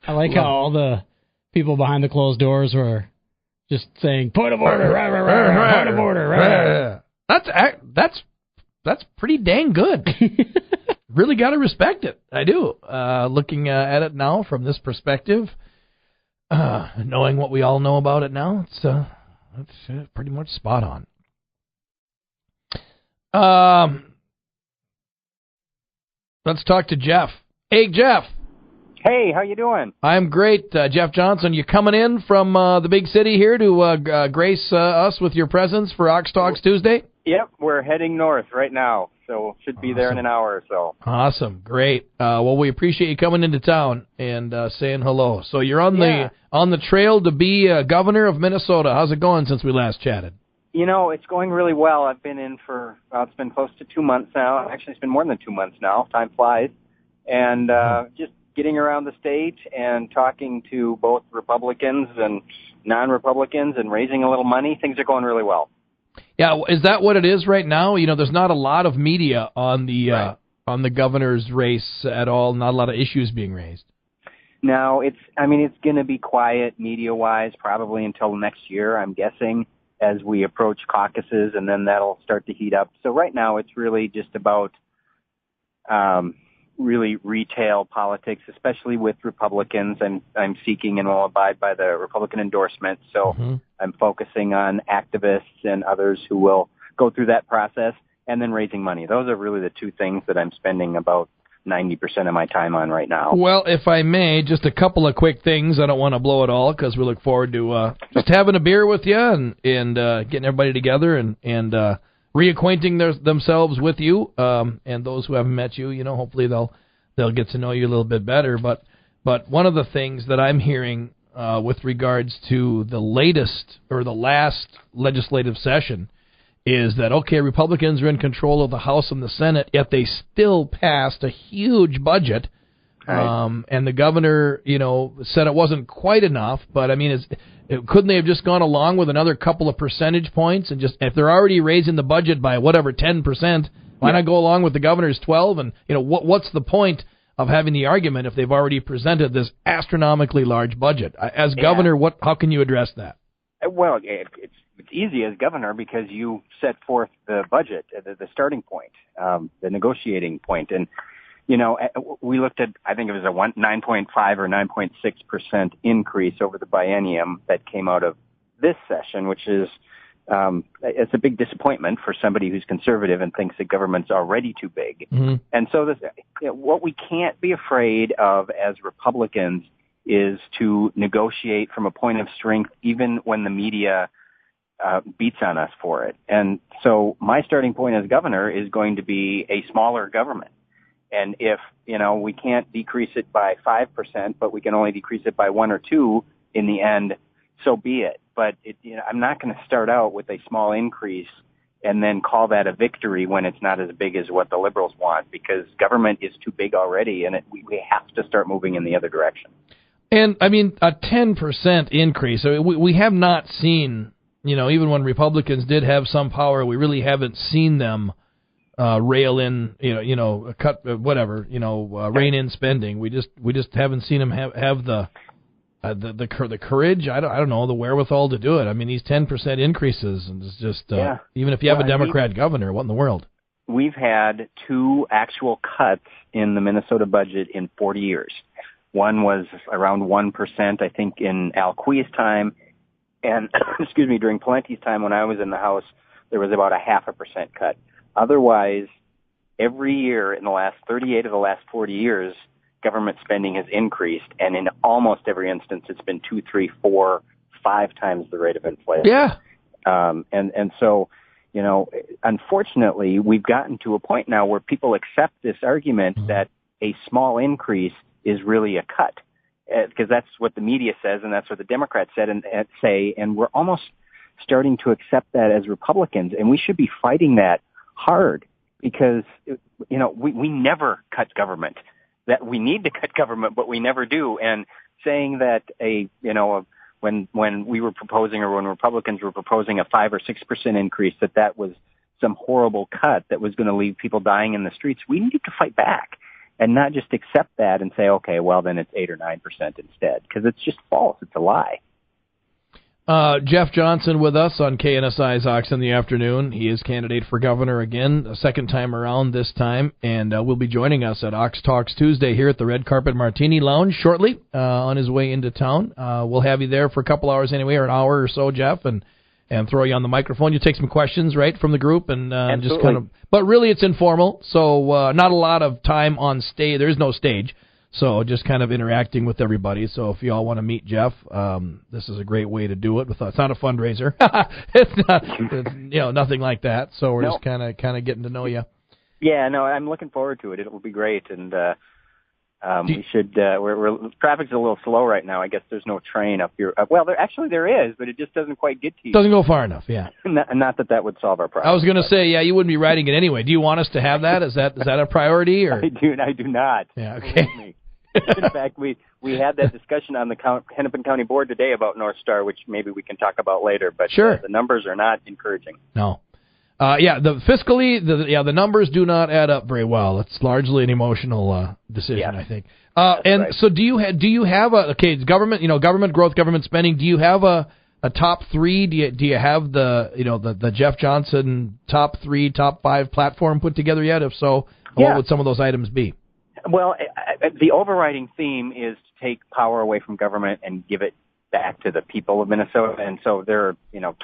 I like how all the people behind the closed doors were just saying, point of order, point of order. That's pretty dang good. Really got to respect it. I do. Looking at it now from this perspective, knowing what we all know about it now, it's pretty much spot on. Let's talk to Jeff. Hey, Jeff. Hey, how you doing? I'm great. Jeff Johnson, you coming in from the big city here to grace us with your presence for Ox Talks Tuesday? Yep, we're heading north right now, so should be there in an hour or so. Awesome, great. Well, we appreciate you coming into town and saying hello. So you're on the trail to be governor of Minnesota. How's it going since we last chatted? You know, it's going really well. I've been in for, it's been close to 2 months now. Actually, it's been more than 2 months now. Time flies. And just getting around the state and talking to both Republicans and non-Republicans and raising a little money. Things are going really well. Yeah, is that what it is right now? You know, there's not a lot of media on the governor's race at all. Not a lot of issues being raised. No, it's going to be quiet media-wise probably until next year, I'm guessing, as we approach caucuses, and then that'll start to heat up. So right now it's really just about really retail politics, especially with Republicans. I'm seeking and will abide by the Republican endorsement, so I'm focusing on activists and others who will go through that process, and then raising money. Those are really the two things that I'm spending about 90% of my time on right now. Well, if I may, just a couple of quick things. I don't want to blow it all because we look forward to just having a beer with you and getting everybody together and reacquainting themselves with you, and those who haven't met you, you know, hopefully they'll get to know you a little bit better. But one of the things that I'm hearing with regards to the latest or the last legislative session is that, okay, Republicans are in control of the House and the Senate, yet they still passed a huge budget. Right. And the governor, you know, said it wasn't quite enough, but I mean, couldn't they have just gone along with another couple of percentage points and just, if they're already raising the budget by whatever 10%, why not go along with the governor's 12? And you know, what's the point of having the argument if they've already presented this astronomically large budget? As governor, how can you address that? Well, it's easy as governor because you set forth the budget, the starting point, the negotiating point, and you know, we looked at, I think it was a 9.5 or 9.6% increase over the biennium that came out of this session, which is, it's a big disappointment for somebody who's conservative and thinks that government's already too big. Mm-hmm. And so what we can't be afraid of as Republicans is to negotiate from a point of strength, even when the media beats on us for it. And so my starting point as governor is going to be a smaller government. And if, you know, we can't decrease it by 5%, but we can only decrease it by 1 or 2 in the end, so be it. But I'm not going to start out with a small increase and then call that a victory when it's not as big as what the Liberals want, because government is too big already, and we have to start moving in the other direction. And, I mean, a 10% increase, I mean, we have not seen, you know, even when Republicans did have some power, we really haven't seen them rail in, cut whatever, rein in spending. We just haven't seen them have the courage. I don't know, the wherewithal to do it. I mean, these 10% increases, and it's just even if you have a Democrat governor, what in the world? We've had 2 actual cuts in the Minnesota budget in 40 years. One was around 1%, I think, in Al Cui's time, and during Palente's time when I was in the House, there was about a 0.5% cut. Otherwise, every year in the last 38 of the last 40 years, government spending has increased, and in almost every instance, it's been 2, 3, 4, 5 times the rate of inflation. Yeah. And so, you know, unfortunately, we've gotten to a point now where people accept this argument that a small increase is really a cut, because that's what the media says, and that's what the Democrats said and say, and we're almost starting to accept that as Republicans, and we should be fighting that hard, because, you know, we never cut government. That we need to cut government, but we never do. And saying that when we were proposing, or when Republicans were proposing, a 5 or 6% increase, that was some horrible cut that was going to leave people dying in the streets, we need to fight back. and not just accept that and say, okay, well, then it's 8 or 9% instead, because it's just false. It's a lie. Jeff Johnson with us on KNSI's Ox in the Afternoon. He is candidate for governor again, a second time around this time, and will be joining us at Ox Talks Tuesday here at the Red Carpet Martini Lounge shortly on his way into town. We'll have you there for a couple hours anyway, or an hour or so, Jeff, and throw you on the microphone. You take some questions, right, from the group, and just kind of. But really, it's informal, so not a lot of time on stage. There is no stage. So just kind of interacting with everybody. So if you all want to meet Jeff, this is a great way to do it. It's not a fundraiser. It's nothing like that. So we're just kind of getting to know you. Yeah, no, I'm looking forward to it. It will be great, and we should. Traffic's a little slow right now. I guess there's no train up here. Well, there is, but it just doesn't quite get to you. Doesn't go far enough. Yeah. Not that would solve our problem. I was going to say, yeah, you wouldn't be riding it anyway. Do you want us to have that? Is that a priority? Or? I do not. Yeah. Okay. In fact, we had that discussion on the Hennepin County Board today about North Star, which maybe we can talk about later. But sure. The numbers are not encouraging. No. The numbers do not add up very well. It's largely an emotional decision, I think. And right. So do you have it's government growth, government spending. Do you have a top three? Do you have the Jeff Johnson top 3, top 5 platform put together yet? If so, what would some of those items be? Well, the overriding theme is to take power away from government and give it back to the people of Minnesota. And so there are,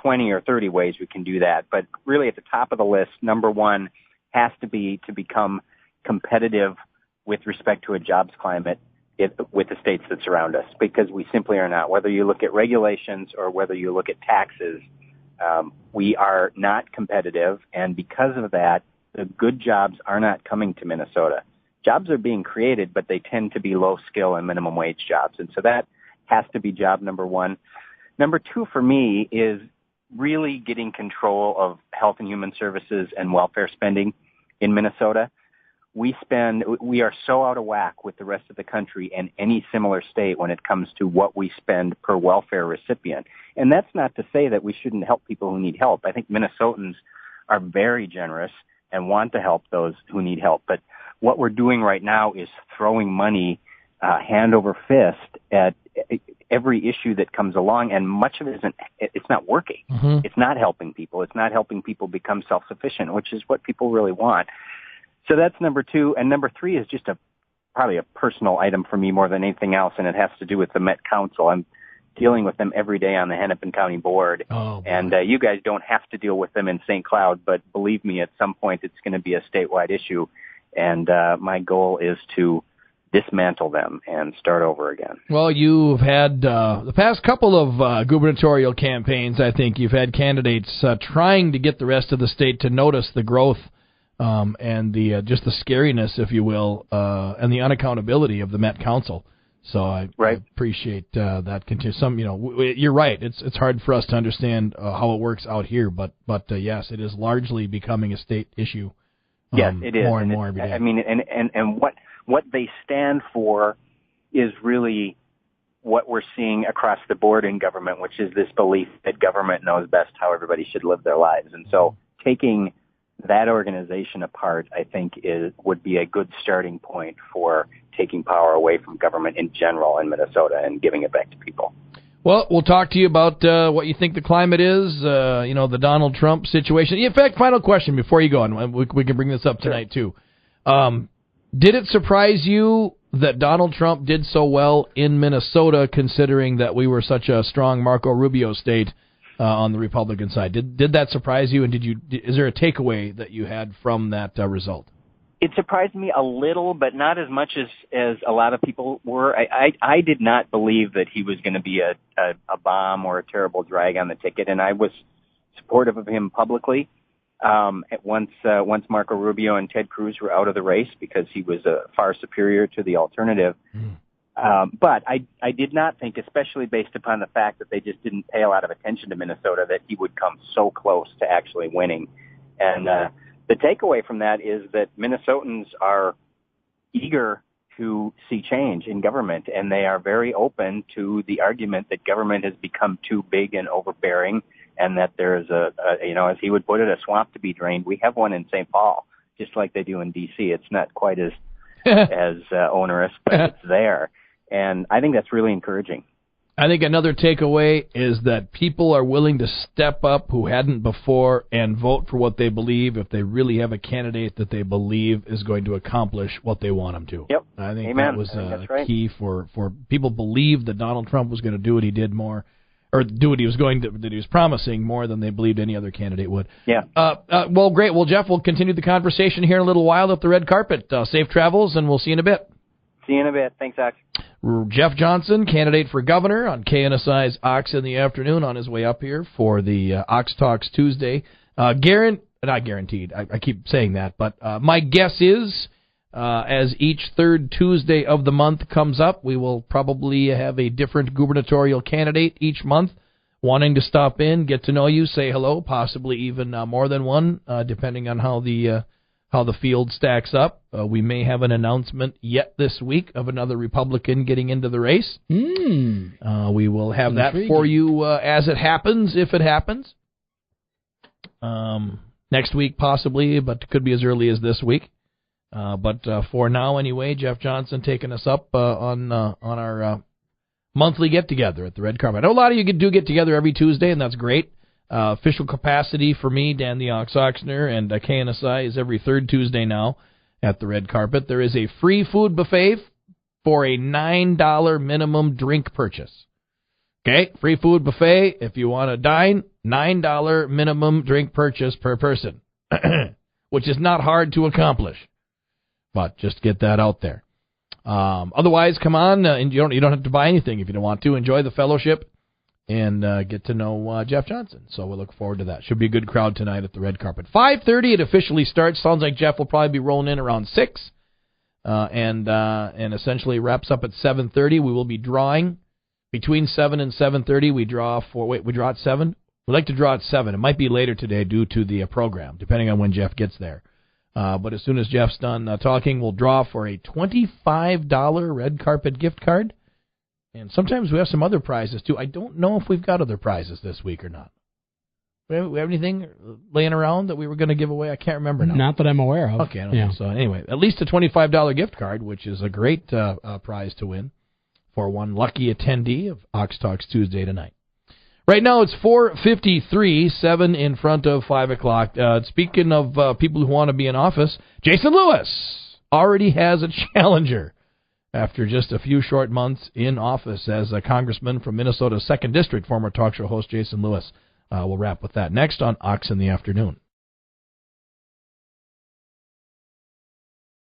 20 or 30 ways we can do that. But really at the top of the list, number one has to be to become competitive with respect to a jobs climate with the states that surround us, because we simply are not. Whether you look at regulations or whether you look at taxes, we are not competitive. And because of that, the good jobs are not coming to Minnesota. Jobs are being created, but they tend to be low skill and minimum wage jobs. And so that has to be job number one. Number two for me is really getting control of health and human services and welfare spending in Minnesota. We are so out of whack with the rest of the country and any similar state when it comes to what we spend per welfare recipient. And that's not to say that we shouldn't help people who need help. I think Minnesotans are very generous and want to help those who need help. But what we're doing right now is throwing money hand over fist at every issue that comes along, and much of it it's not working. Mm-hmm. It's not helping people. It's not helping people become self-sufficient, which is what people really want. So that's number two. And number three is just probably a personal item for me more than anything else, and it has to do with the Met Council. I'm dealing with them every day on the Hennepin County Board. Oh, and you guys don't have to deal with them in St. Cloud, but believe me, at some point it's going to be a statewide issue. And my goal is to dismantle them and start over again. Well, you've had the past couple of gubernatorial campaigns, I think you've had candidates trying to get the rest of the state to notice the growth and the just the scariness, if you will, and the unaccountability of the Met Council. So I appreciate that. You're right. It's hard for us to understand how it works out here, but yes, it is largely becoming a state issue. Yes, it is. More and more every day. I mean, and what they stand for is really what we're seeing across the board in government, which is this belief that government knows best how everybody should live their lives. And so taking that organization apart, I think, would be a good starting point for taking power away from government in general in Minnesota and giving it back to people. Well, we'll talk to you about what you think the climate is, the Donald Trump situation. In fact, final question before you go, and we can bring this up tonight, too. Did it surprise you that Donald Trump did so well in Minnesota, considering that we were such a strong Marco Rubio state on the Republican side? Did that surprise you, and is there a takeaway that you had from that result? It surprised me a little, but not as much as a lot of people were. I did not believe that he was going to be a bomb or a terrible drag on the ticket, and I was supportive of him publicly. Once Marco Rubio and Ted Cruz were out of the race because he was far superior to the alternative. But I did not think, especially based upon the fact that they just didn't pay a lot of attention to Minnesota, that he would come so close to actually winning. And the takeaway from that is that Minnesotans are eager to see change in government, and they are very open to the argument that government has become too big and overbearing, and that there's as he would put it, a swamp to be drained. We have one in St. Paul, just like they do in D.C. It's not quite as as onerous, but it's there. And I think that's really encouraging. I think another takeaway is that people are willing to step up who hadn't before and vote for what they believe if they really have a candidate that they believe is going to accomplish what they want him to. Yep. I think Amen. that was right. key for people believe that Donald Trump was going to do what he did more, or do what he was that he was promising more than they believed any other candidate would. Yeah. Well, great. Well, Jeff, we'll continue the conversation here in a little while up the red carpet. Safe travels, and we'll see you in a bit. See you in a bit. Thanks, Ox. Jeff Johnson, candidate for governor on KNSI's Ox in the Afternoon, on his way up here for the Ox Talks Tuesday. Not guaranteed. I keep saying that, but my guess is, as each third Tuesday of the month comes up, we will probably have a different gubernatorial candidate each month wanting to stop in, get to know you, say hello, possibly even more than one, depending on how the field stacks up. We may have an announcement yet this week of another Republican getting into the race. We will have that for you as it happens, if it happens. Next week, possibly, but could be as early as this week. But for now, anyway, Jeff Johnson taking us up on our monthly get-together at the Red Carpet. I know a lot of you do get together every Tuesday, and that's great. Official capacity for me, Dan the Ox Oxner, and KNSI is every third Tuesday now at the Red Carpet. There is a free food buffet for a $9 minimum drink purchase. Okay, free food buffet. If you want to dine, $9 minimum drink purchase per person, which is not hard to accomplish. But just get that out there. Otherwise, come on, and you don't have to buy anything if you don't want to. Enjoy the fellowship and get to know Jeff Johnson. So we'll look forward to that. Should be a good crowd tonight at the Red Carpet. 5:30 it officially starts. Sounds like Jeff will probably be rolling in around 6, and essentially wraps up at 7:30. We will be drawing between 7 and 7:30. We draw at 7. We'd like to draw at 7. It might be later today due to the program, depending on when Jeff gets there. But as soon as Jeff's done talking, we'll draw for a $25 Red Carpet gift card. And sometimes we have some other prizes, too. I don't know if we've got other prizes this week or not. We have anything laying around that we were going to give away? I can't remember now. Not that I'm aware of. Okay, I don't think so. Anyway, at least a $25 gift card, which is a great prize to win for one lucky attendee of Ox Talks Tuesday tonight. Right now it's 4:53, 7 in front of 5 o'clock. Speaking of people who want to be in office, Jason Lewis already has a challenger after just a few short months in office as a congressman from Minnesota's 2nd District. Former talk show host Jason Lewis. We'll wrap with that next on Ox in the Afternoon.